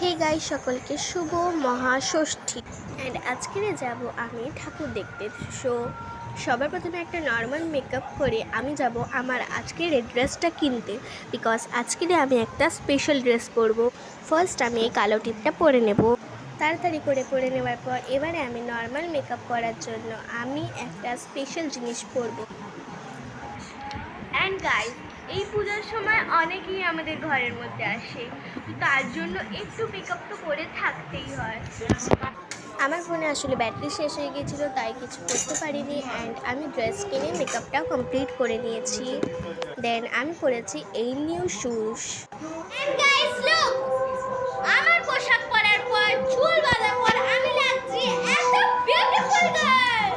Hey guys, সকলকে শুভ মহাষষ্ঠী। And আজকে যাব আমি ঠাকুর দেখতে। সো সবার প্রথমে একটা নর্মাল মেকআপ করে আমি যাব আমার আজকের ড্রেসটা কিনতে, বিকজ আজকে আমি একটা স্পেশাল ড্রেস পরব। ফার্স্ট আমি এই কালো টিপটা পরে নেব। তাড়াতাড়ি করে পরে নেওয়ার পর এবারে আমি নর্মাল মেকআপ করার জন্য আমি একটা স্পেশাল জিনিস পরব। অ্যান্ড গাইস, এই পূজার সময় অনেকেই আমাদের ঘরের মধ্যে আসে, তো তার জন্য একটু মেকআপ তো করে থাকতেই হয়। আমার ফোনে আসলে ব্যাটারি শেষ হয়ে গিয়েছিল, তাই কিছু করতে পারিনি। অ্যান্ড আমি ড্রেস কিনে মেকআপটাও কমপ্লিট করে নিয়েছি। দেন আমি পরেছি এই নিউ শুজ। আমার পোশাক পরার পর চুল বাঁধার পর আমি লাগছি এত বিউটিফুল গার্ল।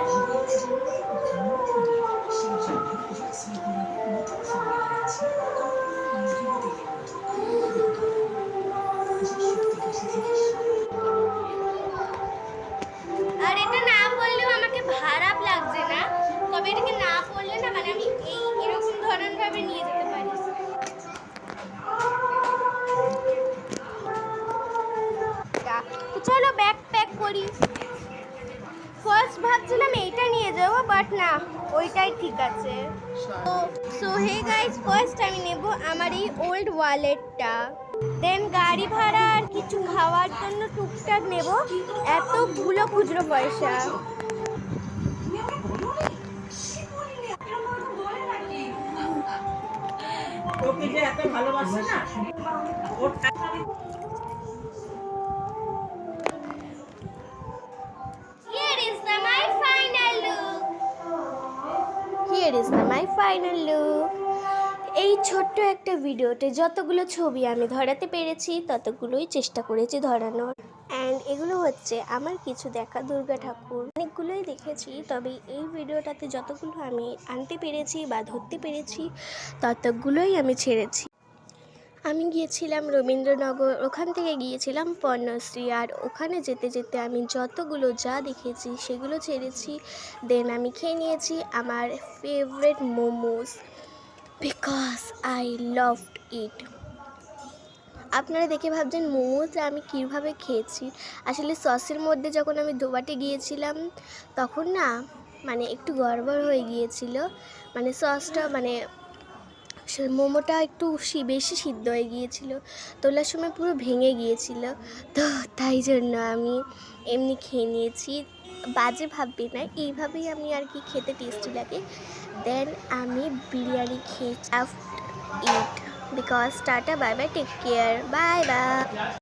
আর এটা না পড়লেও আমাকে খারাপ লাগছে না, তবে এটাকে না পড়লে না মানে আমি এরকম ধরনের ভাবে নিয়ে যেতে পারি। তো চলো ব্যাগ প্যাক করি। ফার্স্ট ভাবছিলাম এইটা নিয়ে যাবো, বাট না, ওইটাই ঠিক আছে। সো হে গাইস, ফার্স্ট আমি নেব আমার এই ওল্ড ওয়ালেটটা। দেন গাড়ি ভাড়া আর কিছু খাওয়ার জন্য টুকটাক নেব, এতগুলো খুচরো পয়সা। ওকে যে এত ভালোবাসে না ওর Here is my final look. এই ছোট্ট একটা ভিডিওতে যতগুলো ছবি আমি ধরাতে পেরেছি ততগুলোই চেষ্টা করেছি ধরানোর। অ্যান্ড এগুলো হচ্ছে আমার কিছু দেখা দুর্গা ঠাকুর। অনেকগুলোই দেখেছি, তবে এই ভিডিওটাতে যতগুলো আমি আনতে পেরেছি বা ধরতে পেরেছি ততগুলোই আমি ছেড়েছি। আমি গিয়েছিলাম রবীন্দ্রনগর, ওখান থেকে গিয়েছিলাম পর্ণশ্রী, আর ওখানে যেতে যেতে আমি যতগুলো যা দেখেছি সেগুলো ছেড়েছি। দেন আমি খেয়ে নিয়েছি আমার favourite momos, because I loved it. আপনারা দেখে ভাবছেন মোমোসটা আমি কীভাবে খেয়েছি। আসলে সসের মধ্যে যখন আমি দোবাটে গিয়েছিলাম তখন না মানে একটু গড়বড় হয়ে গিয়েছিল, মানে সসটা মানে মোমোটা একটু বেশি সিদ্ধ হয়ে গিয়েছিল, তোলার সময় পুরো ভেঙে গিয়েছিল। তো তাই জন্য আমি এমনি খেয়ে নিয়েছি। বাজে ভাববে না, এইভাবেই আমি আর কি খেতে টেস্টি লাগে। দেন আমি বিরিয়ানি খেয়েছি after it, because tata, bye bye, take care, bye by.